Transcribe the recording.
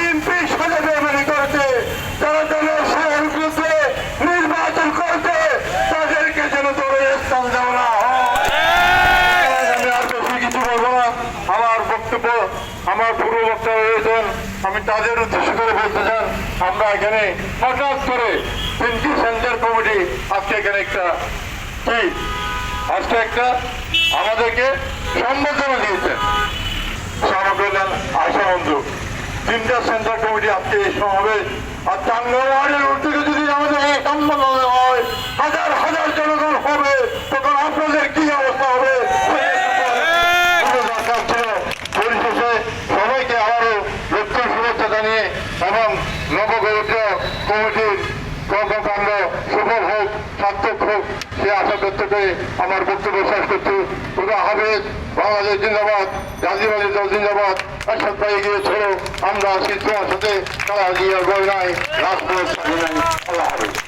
BNP সাথে বেমানি করেছে, যারা দলের সাহেবের বিরুদ্ধে নির্বাচন করেছে, তাদেরকে যেন দলের স্থান দেওয়া না হয়। আমি আর বেশি কিছু বলবো না। আমার বক্তব্য আমার পূর্ব বক্তা হয়েছেন, আমি তাদের উদ্দেশ্য করে বলতে চান, আমরা এখানে হঠাৎ করে 3টি সেন্টার কমিটি আজকে এখানে একটা আমাদেরকে সম্বোধনা দিয়েছেন সমাবেদন আশা বন্ধু। 3টা সেন্টার কমিটি আজকে এই সমাবেশ, আর 4 নম্বর ওয়ার্ডের উদ্যোগে যদি আমাদের এই সম্বোধন হয়, হাজার হাজার জনগণ হবে, তখন আপনাদের কি অবস্থা হবে? পরিশেষে সবাইকে আবারও লক্ষ্য শুভেচ্ছা জানিয়ে এবং নবগঠিত কমিটির কর্মকাণ্ড সফল হোক, সার্থক হোক, সে আশা ব্যক্ত করে আমার বক্তব্য শেষ করছি। খুদা হাফেজ। বাংলাদেশ জিন্দাবাদ, গাজীবাড়ি দল জিন্দাবাদ। এরশাদ ভাই এগিয়ে ছিল, আমরা আছি তোমার সাথে, তারা গিয়ে গয় নাই, রাজপথ নাই। আল্লাহ হাফেজ।